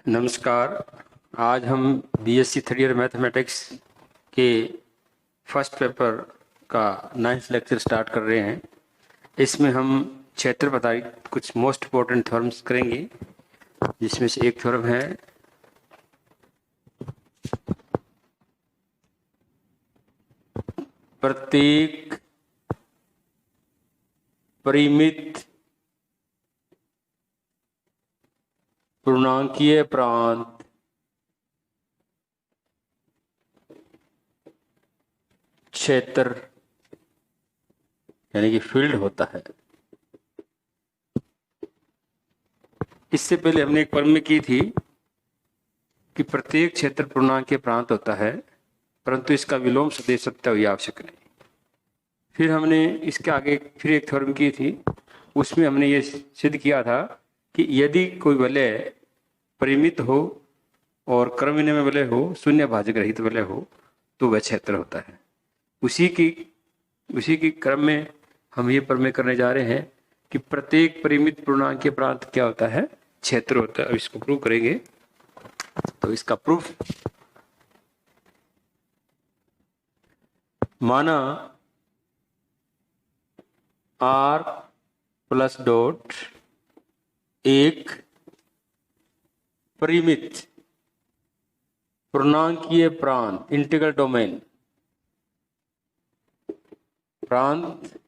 नमस्कार। आज हम बीएससी थर्ड ईयर मैथमेटिक्स के फर्स्ट पेपर का 9th लेक्चर स्टार्ट कर रहे हैं। इसमें हम क्षेत्र आधारित कुछ मोस्ट इम्पोर्टेंट थ्योरम्स करेंगे, जिसमें से एक थ्योरम है प्रत्येक परिमित पूर्णांकीय प्रांत क्षेत्र यानी कि फील्ड होता है। इससे पहले हमने एक प्रमेय की थी कि प्रत्येक क्षेत्र पूर्णांकीय प्रांत होता है, परंतु इसका विलोम सदिश सत्य हुई आवश्यक नहीं। फिर हमने इसके आगे फिर एक थ्योरम की थी, उसमें हमने ये सिद्ध किया था कि यदि कोई वलय परिमित हो और क्रम विनिमय वलय हो, शून्य भाजक रहित वलय हो, तो वह क्षेत्र होता है। उसी की क्रम में हम ये प्रमेय करने जा रहे हैं कि प्रत्येक परिमित पूर्णांकीय प्रांत क्या होता है, क्षेत्र होता है। अब इसको प्रूव करेंगे। तो इसका प्रूफ, माना r प्लस डॉट एक परिमित पूर्णांकीय प्रांत इंटीग्रल डोमेन प्रांत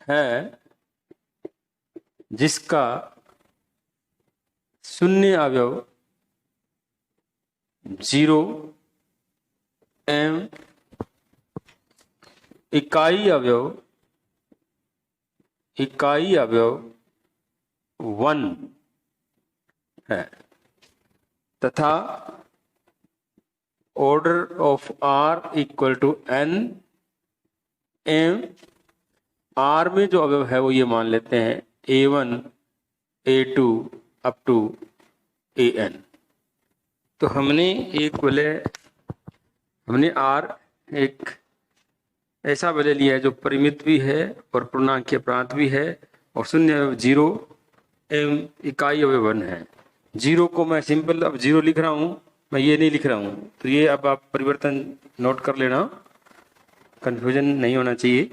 है जिसका शून्य अवयव 0 m इकाई अवयव 1 है तथा order of r equal to n m। r में जो अवयव है वो ये मान लेते हैं a1 a2 up to an। तो हमने r एक ऐसा वलय लिया है जो परिमित भी है और पूर्णांकीय प्रांत भी है, और शून्य अवयव 0 m इकाई अवयव 1 है। 0 को मैं सिंपल अब 0 लिख रहा हूं, मैं ये नहीं लिख रहा हूं, तो ये अब आप परिवर्तन नोट कर लेना, कंफ्यूजन नहीं होना चाहिए।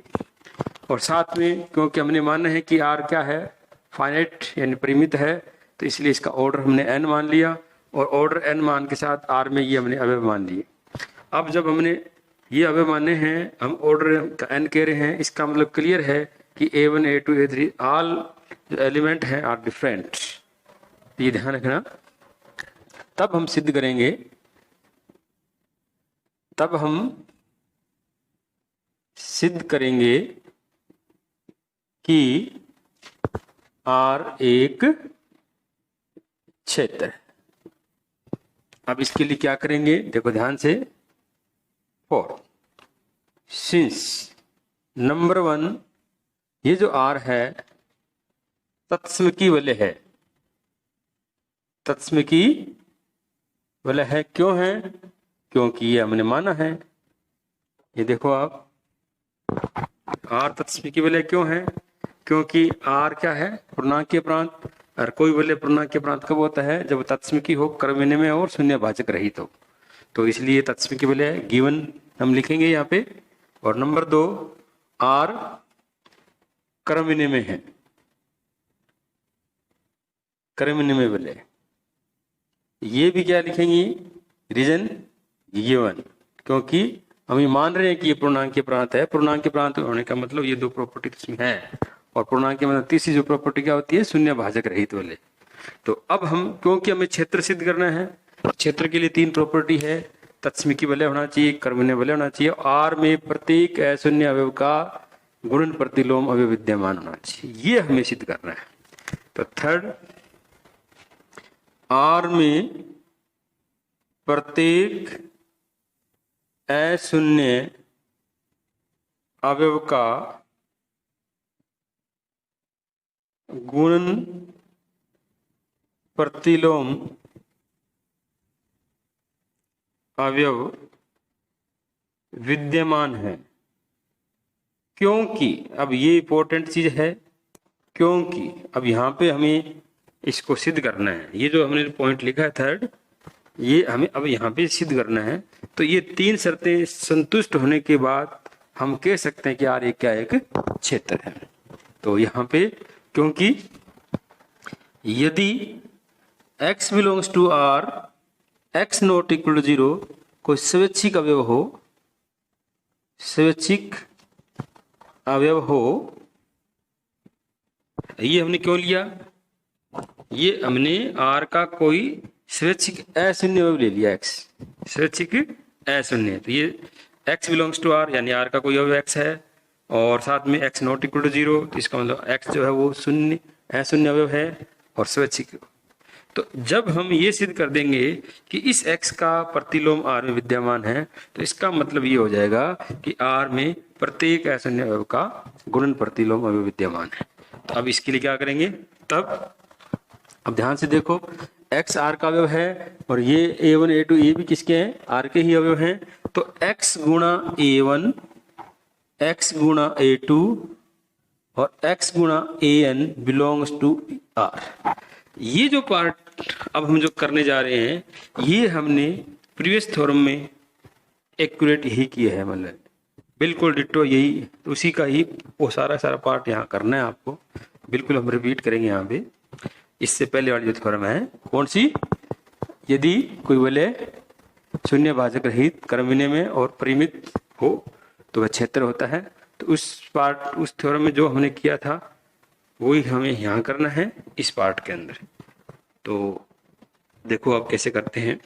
और साथ में क्योंकि हमने माना है कि r क्या है, फाइनाइट यानी परिमित है, तो इसलिए इसका ऑर्डर हमने n मान लिया, और ऑर्डर n मान के साथ r में ये हमने अवयव मान लिए। अब जब हमने ये अवयव माने हैं, हम ऑर्डर का n कह रहे हैं, इसका मतलब क्लियर है कि a1 a2 a3 ऑल जो एलिमेंट हैं आर डिफरेंट। ये ध्यान रखना। तब हम सिद्ध करेंगे, कि R एक क्षेत्र है। अब इसके लिए क्या करेंगे, देखो ध्यान से। फॉर सिंस नंबर 1, ये जो R है तत्सम वलय है। तत्सम वलय है क्यों है? क्योंकि ये हमने माना है। ये देखो आप, R तत्सम वलय क्यों है? क्योंकि R क्या है, पूर्णांकीय प्रांत, और कोई वलय पूर्णांकीय प्रांत कब होता है, जब तत्सम हो, क्रम विनिमय और शून्य भाजक रहित हो। तो इसलिए तत्सम वलय गिवन हम लिखेंगे यहाँ पे। और नंबर 2, R क्रम विनिमय है, क्रम विनिमय वलय, ये भी क्या लिखेंगे, रीजन गिवन, क्योंकि हम ये मान रहे हैं कि ये पूर्णांकीय प्रांत है। पूर्णांकीय प्रांत होने का मतलब ये दो प्रॉपर्टी इसमें है, और पूर्णांकीय मतलब तीसरी जो प्रॉपर्टी क्या होती है, शून्य भाजक रहित वलय। तो अब हम, क्योंकि हमें क्षेत्र सिद्ध करना है, क्षेत्र के लिए 3 प्रॉपर्टी है, तत्समिकी वलय होना चाहिए, कर्मण्य वलय होना चाहिए, R में प्रत्येक अशून्य अवयव का गुणन प्रतिलोम अवयव विद्यमान होना चाहिए। ये हमें सिद्ध करना है। तो थर्ड, R में प्रत्येक अशून्य अवयव का गुणन प्रतिलोम अवयव विद्यमान है। क्योंकि अब ये इंपॉर्टेंट चीज है, क्योंकि अब यहां पे हमें इसको सिद्ध करना है। ये जो हमने पॉइंट लिखा है थर्ड, ये हमें अब यहाँ पे सिद्ध करना है। तो ये 3 शर्तें संतुष्ट होने के बाद हम कह सकते हैं कि यार ये क्या एक क्षेत्र है। तो यहाँ पे क्योंकि यदि x belongs to R, x not equal to 0 कोई स्वैच्छिक अवयव हो, स्वैच्छिक अवयव हो, ये हमने क्यों लिया, ये हमने R का कोई स्वैच्छिक अशून्य अवयव ले लिया, x स्वैच्छिक अशून्य। तो ये x बिलोंग्स टू R यानी R का कोई अवयव x है और साथ में x नॉट इक्वल टू 0, तो इसका मतलब x जो है वो शून्य अशून्य अवयव है और स्वैच्छिक। तो जब हम ये सिद्ध कर देंगे कि इस x का प्रतिलोम R में विद्यमान है, तो इसका मतलब ये हो जाएगा कि R में प्रत्येक अशून्य अवयव का गुणन प्रतिलोम अवयव विद्यमान है। तो अब इसके लिए क्या करेंगे, तब अब ध्यान से देखो, x R का अवयव है और ये A1 A2 ये भी किसके हैं, R के ही अवयव हैं। तो x गुणा A1, x गुणा A2 और x गुणा AN बिलोंग्स टू R। ये जो पार्ट अब हम जो करने जा रहे हैं, ये हमने प्रीवियस थ्योरम में एक्यूरेट यही किया है, मतलब बिल्कुल डिट्टो यही, उसी का ही वो सारा पार्ट यहाँ करना है आपको। बिल्कुल हम रिपीट करेंगे यहाँ पे। इससे पहले वाली जो थ्योरम है कौन सी, यदि कोई वलय शून्य भाजक रहित क्रम विनिमय और परिमित हो तो वह क्षेत्र होता है। तो उस थ्योरम में जो हमने किया था वही हमें यहाँ करना है इस पार्ट के अंदर। तो देखो आप कैसे करते हैं।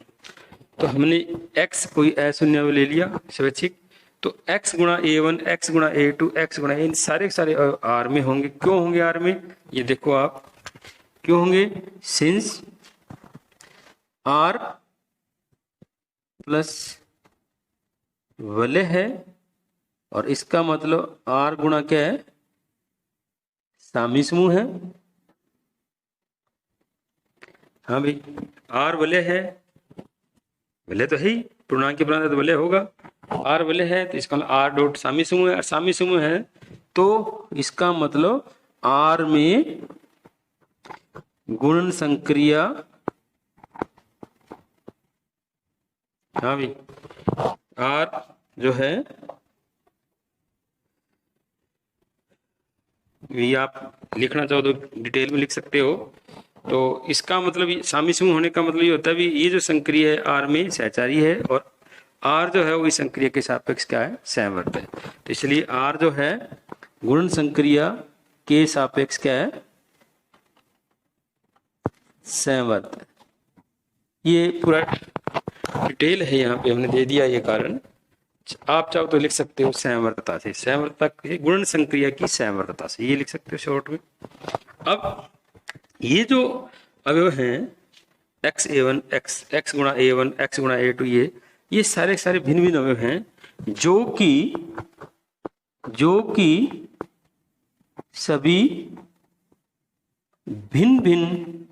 तो हमने x कोई अशून्य ले लिया स्वैच्छिक, तो x गुणा A1, x गुणा A2, x गुणा A सारे R में होंगे। क्यों होंगे R में, ये देखो आप क्यों होंगे, सिंस R प्लस वलय है और इसका मतलब R गुणा क्या है, सामी समूह है। हाँ भाई, R वलय है, वलय तो है ही, पूर्णांक के प्रांत तो वलय होगा। R वलय है तो इसका मतलब R डॉट सामी समूह है, सामी समूह है तो इसका मतलब R में गुणन संक्रिया, हाँ भाई R जो है ये आप लिखना चाहो तो डिटेल में लिख सकते हो। तो इसका मतलब सामी समूह होने का मतलब ये होता है भी ये जो संक्रिया है R में सहचारी है और R जो है वो इस संक्रिया के सापेक्ष क्या है, समवर्त है। तो इसलिए R जो है गुणन संक्रिया के सापेक्ष क्या है, समवर्त। ये पूरा डिटेल है यहाँ पे हमने दे दिया, ये कारण आप चाहो तो लिख सकते हो समवर्तता से, समवर्तता गुणन संक्रिया की समवर्तता से, ये लिख सकते हो शॉर्ट में। अब ये जो अवयव हैं x गुणा A1, x गुणा A2, ये सारे भिन्न भिन्न अवयव हैं जो कि सभी भिन्न भिन्न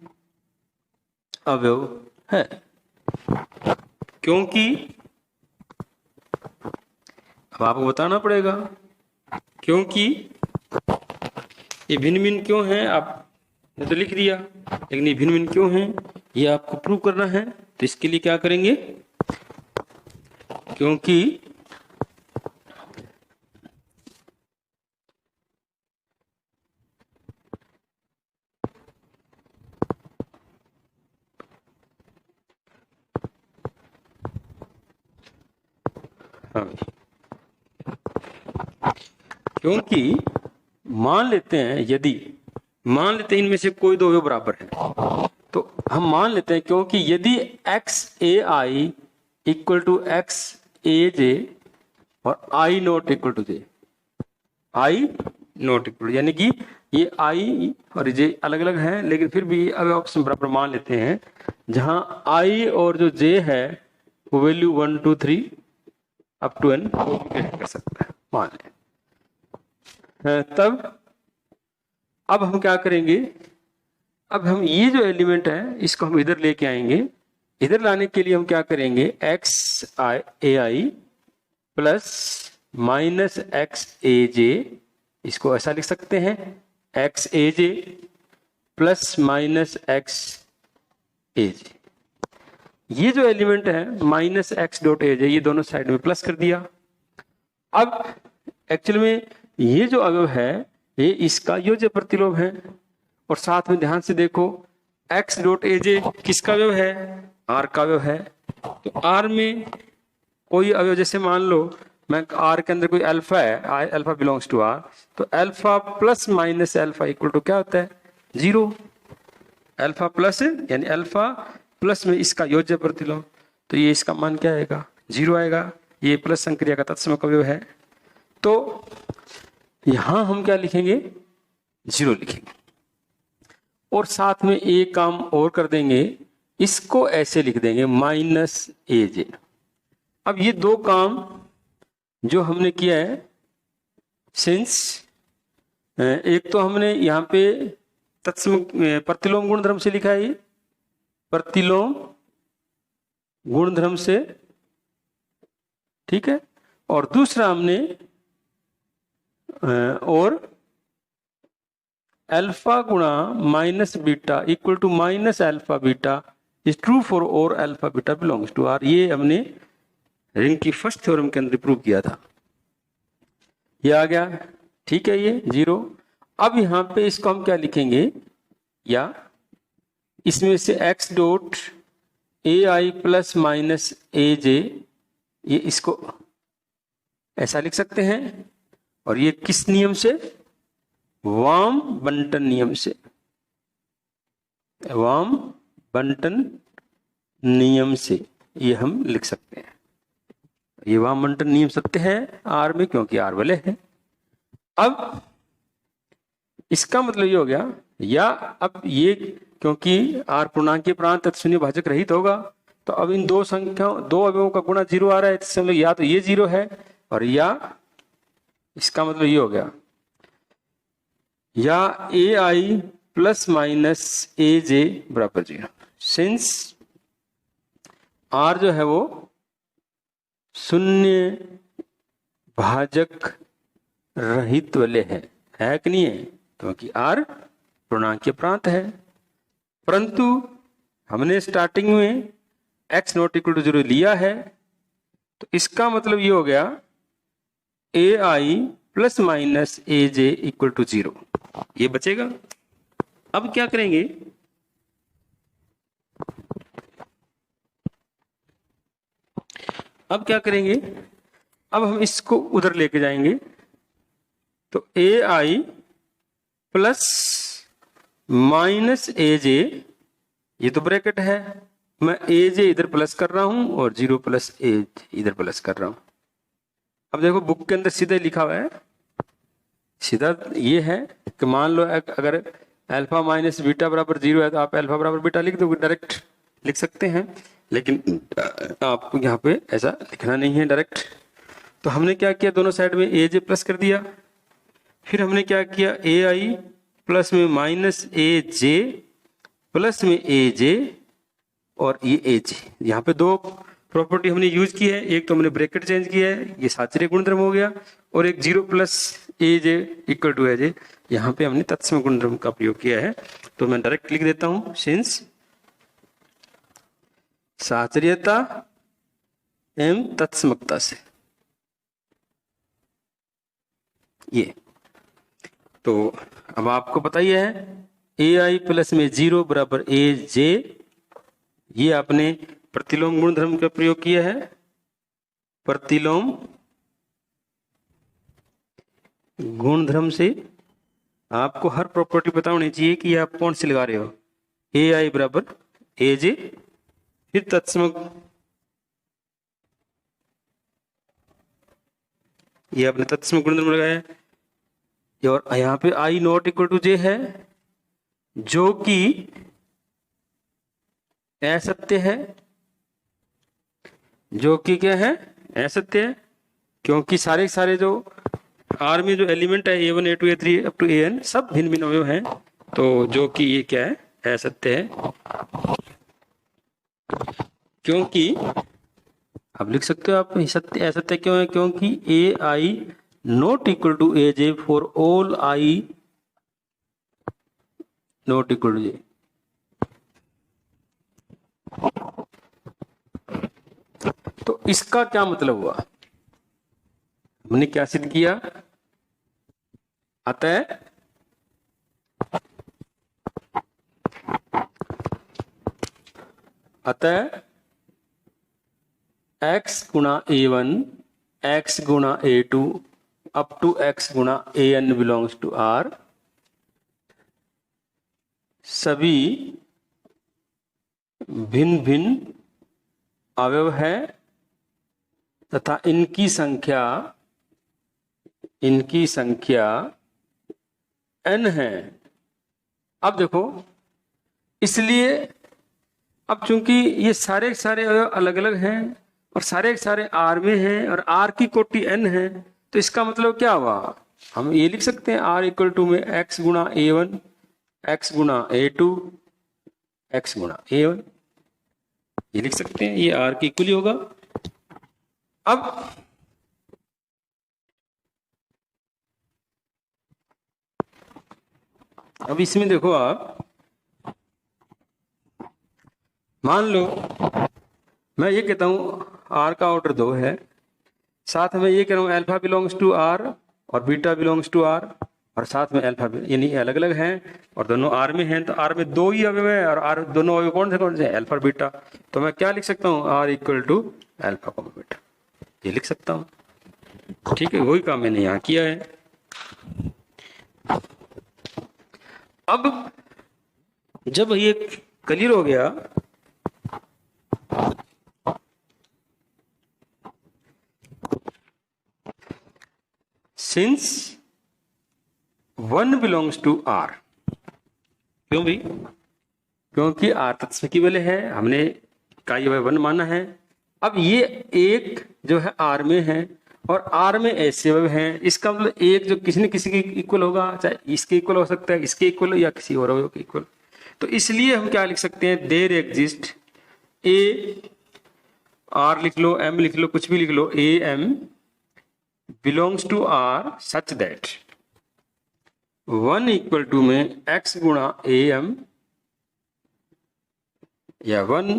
अवयव है। क्योंकि अब आपको बताना पड़ेगा क्योंकि ये भिन्न भिन्न क्यों हैं, आपने तो लिख दिया लेकिन ये भिन्न भिन्न क्यों हैं ये आपको प्रूव करना है। तो इसके लिए क्या करेंगे, क्योंकि क्योंकि मान लेते हैं इनमें से कोई दो अवयव बराबर है, तो हम मान लेते हैं क्योंकि यदि x a i equal to x a j और i not equal to j, i not equal, यानी कि ये i और j अलग अलग हैं लेकिन फिर भी अब ऑप्शन बराबर मान लेते हैं, जहां i और जो j है वो वैल्यू 1 2 3 अप टू n कर सकता है, मान लें। तब अब हम क्या करेंगे, अब हम ये जो एलिमेंट है इसको हम इधर लेके आएंगे। इधर लाने के लिए हम क्या करेंगे, x a i plus minus x a j, इसको ऐसा लिख सकते हैं x a j plus minus X A J, ये जो एलिमेंट है minus X dot A J, ये दोनों साइड में प्लस कर दिया। अब एक्चुअल में ये जो अवयव है ये इसका योज्य प्रतिलोम है, और साथ में ध्यान से देखो एक्स डॉट ए जे किसका अवयव है, आर का अवयव है। तो आर में कोई अवयव, जैसे मान लो मैं आर के अंदर कोई अल्फा है, अल्फा बिलोंग्स टू आर, तो alpha plus minus alpha equal to क्या होता है, 0। अल्फा प्लस यानी अल्फा प्लस में इसका योज्य प्रतिलोम, तो ये इसका मान क्या आएगा, 0 आएगा। ये प्लस संक्रिया का तत्समक अवयव है। तो यहां हम क्या लिखेंगे, 0 लिखेंगे, और साथ में एक काम और कर देंगे, इसको ऐसे लिख देंगे माइनस ए जे। अब ये दो काम जो हमने किया है, सिंस एक तो हमने यहाँ पे तत्सम प्रतिलोम गुणधर्म से लिखा है, ये प्रतिलोम गुणधर्म से, ठीक है, और दूसरा हमने और अल्फा गुणा minus beta equal to minus alpha beta is true for और alpha beta belongs to R, ये हमने रिंग की फर्स्ट थ्योरम के अंदर प्रूव किया था। ये आ गया, ठीक है, ये 0। अब यहां पे इसको हम क्या लिखेंगे, या इसमें से x dot A I plus minus A J, ये इसको ऐसा लिख सकते हैं, और ये किस नियम से, वाम बंटन नियम से, वाम बंटन नियम से ये हम लिख सकते हैं। ये वाम बंटन नियम सत्य है आर में, क्योंकि आर वलय है। अब इसका मतलब ये हो गया, या अब ये क्योंकि आर पूर्णांकीय प्रांत तथा शून्य भाजक रहित होगा, तो अब इन दो संख्याओं, दो अवयवों का गुणा 0 आ रहा है, इससे मतलब या तो ये 0 है, और या इसका मतलब ये हो गया, या ए आई प्लस माइनस ए जे बराबर 0। सिंस आर जो है वो शून्य भाजक रहित वलय है कि नहीं है, क्योंकि आर पूर्णांकीय प्रांत है। परंतु हमने स्टार्टिंग में x नॉट इक्वल टू 0 लिया है, तो इसका मतलब ये हो गया A I plus minus A J equal to 0, ये बचेगा। अब क्या करेंगे, अब हम इसको उधर लेके जाएंगे, तो ए I plus minus A J, ये तो ब्रैकेट है, मैं ए जे इधर प्लस कर रहा हूं और 0 प्लस ए इधर प्लस कर रहा हूं। अब देखो बुक के अंदर सीधा लिखा हुआ है, सीधा ये है कि मान लो अगर अल्फा माइनस बीटा बराबर 0 है, तो आप अल्फा बराबर बीटा लिख दोगे, डायरेक्ट लिख सकते हैं, लेकिन आपको यहाँ पे ऐसा लिखना नहीं है डायरेक्ट। तो हमने क्या किया, दोनों साइड में ए जे प्लस कर दिया, फिर हमने क्या किया, ए आई प्लस में माइनस ए जे प्लस में ए जे और ये ए जे, यहाँ पे दो प्रॉपर्टी हमने यूज की है, एक तो हमने ब्रैकेट चेंज किया है, ये साचर्य गुणधर्म हो गया, और एक 0 plus A J equal to A J, यहाँ पे हमने तत्सम गुणधर्म का प्रयोग किया है। तो मैं डायरेक्ट लिख देता हूं, सिंस साचर्यता एवं तत्समकता से, ये तो अब आपको पता ही है, ए आई प्लस में 0 बराबर ए जे, ये आपने प्रतिलोम गुणधर्म का प्रयोग किया है। प्रतिलोम गुणधर्म से आपको हर प्रॉपर्टी पता होनी चाहिए कि आप कौन सी लगा रहे हो, ए आई बराबर ए जे, फिर तत्समक, ये आपने तत्समक गुणधर्म लगाया, और यहां पे आई नॉट इक्वल टू जे है, जो कि असत्य है, जो कि क्या है, असत्य है, क्योंकि सारे जो आर में जो एलिमेंट है A1 A2 A3 up to AN सब भिन्न भिन्न अवयव हैं, तो जो कि ये क्या है, असत्य है, क्योंकि आप लिख सकते हो आप सत्य असत्य क्यों है, क्योंकि A I not equal to A J for all I not equal to J. तो इसका क्या मतलब हुआ, हमने क्या सिद्ध किया, अतः x गुणा a1 x गुणा a2 अप टू x गुणा an बिलोंग्स टू r सभी भिन्न भिन्न अवयव है तथा इनकी संख्या n है। अब देखो, इसलिए अब चूंकि ये सारे अवयव अलग अलग हैं और सारे आर में हैं और आर की कोटि n है, तो इसका मतलब क्या हुआ, हम ये लिख सकते हैं r इक्वल टू में x गुणा a1 x गुणा a2 x गुणा a1, ये लिख सकते हैं, ये r की इक्वल होगा। अब इसमें देखो आप, मान लो मैं ये कहता हूं r का ऑर्डर 2 है, साथ में ये कह रहा हूं अल्फा बिलोंग्स टू r और बीटा बिलोंग्स टू r, और साथ में अल्फा यानी अलग अलग हैं और दोनों r में हैं, तो r में 2 ही अवयव है और r दोनों अवयव कौन से अल्फा बीटा, तो मैं क्या लिख सकता हूं r equal to alpha comma beta, ये लिख सकता हूं। ठीक है, वही काम मैंने यहां किया है। अब जब ये क्लियर हो गया, सिंस 1 बिलोंग्स टू r, क्यों भाई, क्योंकि r तत्व की वैल्यू है, हमने इकाई अवयव 1 माना है। अब ये एक जो है r में है और r में ऐसे अवयव हैं, इसका मतलब एक जो किसी न किसी के इक्वल होगा, चाहे इसके इक्वल हो सकता है, इसके इक्वल या किसी और अवयव के इक्वल। तो इसलिए हम क्या लिख सकते हैं, देयर एग्जिस्ट ए, r लिख लो, m लिख लो, कुछ भी लिख लो, A M belongs to r such that 1 equal to में x गुणा ए एम या 1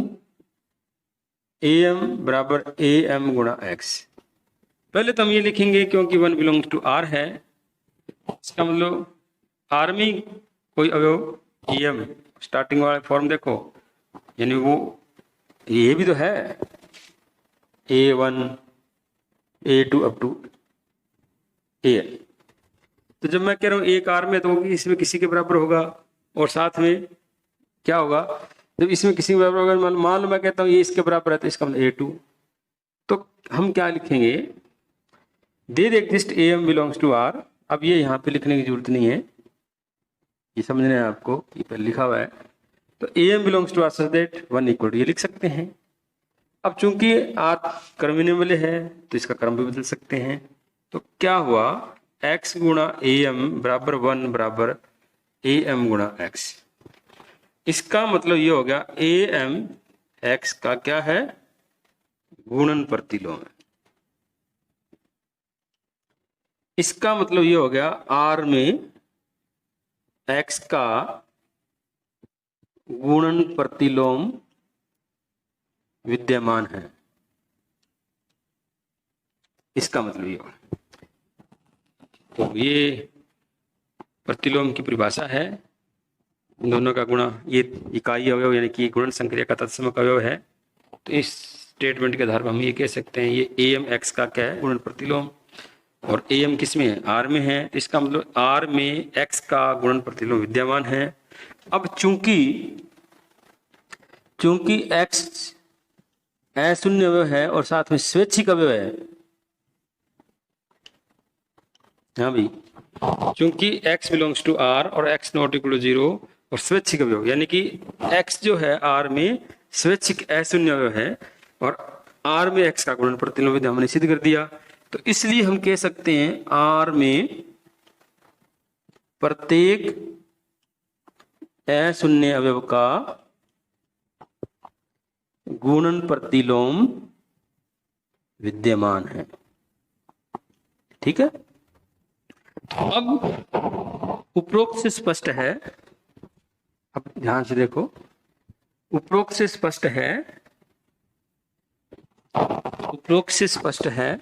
ए एम बराबर ए एम गुणा x। पहले तो हम ये लिखेंगे क्योंकि 1 बिलोंग्स टू r है, इसका मतलब r में कोई अवयव ए एम, स्टार्टिंग वाला फॉर्म देखो, यानी वो ये भी तो है a1 a2 up to an। तो जब मैं कह रहा हूं एक r में, तो इसमें किसी के बराबर होगा, और साथ में क्या होगा, जब इसमें किसी के बराबर होगा, मान लो मैं कहता हूं ये इसके बराबर है, तो इसका मतलब a2, तो हम क्या लिखेंगे, there exist a M belongs to r। अब ये यहाँ पे लिखने की जरूरत नहीं है, ये समझना है आपको, ये पहले लिखा हुआ है। तो a M belongs to r such that 1 equal to, ये लिख सकते हैं। अब चूंकि r क्रम है तो इसका क्रम भी बदल सकते हैं। तो क्या हुआ, x गुणा ए एम बराबर 1 बराबर ए एम गुणा x। इसका मतलब ये हो गया ए एम x का क्या है, गुणन प्रतिलोम है। इसका मतलब ये हो गया r में x का गुणन प्रतिलोम विद्यमान है, इसका मतलब ये हो। तो ये प्रतिलोम की परिभाषा है, दोनों का गुणा, ये इकाई अवयव यानी कि गुणन संक्रिया का तत्समक अवयव है। तो इस स्टेटमेंट के आधार पर हम ये कह सकते हैं, ये ए एम एक्स का क्या है, गुणन प्रतिलोम, और ए एम किस में है, आर में है, तो इसका मतलब आर में एक्स का गुणन प्रतिलोम विद्यमान है। अब चूंकि एक्स अशून्य अवयव है और साथ में स्वैच्छिक अवयव है, हाँ भाई, चूंकि x बिलोंग्स टू r और x नॉट इक्वल टू 0 और स्वैच्छिक अवयव, यानी कि x जो है r में स्वैच्छिक अशून्य अवयव है और r में x का गुणन प्रतिलोम विधि हमने सिद्ध कर दिया। तो इसलिए हम कह सकते हैं r में प्रत्येक अशून्य अवयव का गुणन प्रतिलोम विद्यमान है। ठीक है, अब उपरोक्त से स्पष्ट है अब ध्यान से देखो, उपरोक्त से स्पष्ट है, उपरोक्त से स्पष्ट है,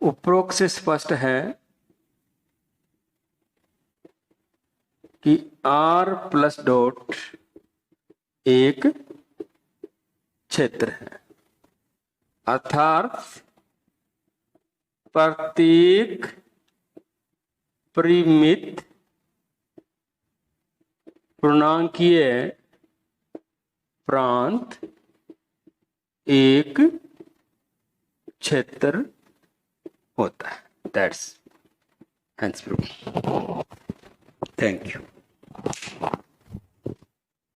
उपरोक्त से स्पष्ट है कि R प्लस डॉट एक क्षेत्र है, अर्थात प्रत्येक परिमित पूर्णांकीय प्रांत एक क्षेत्र होता है। That's hence proof. Thank you.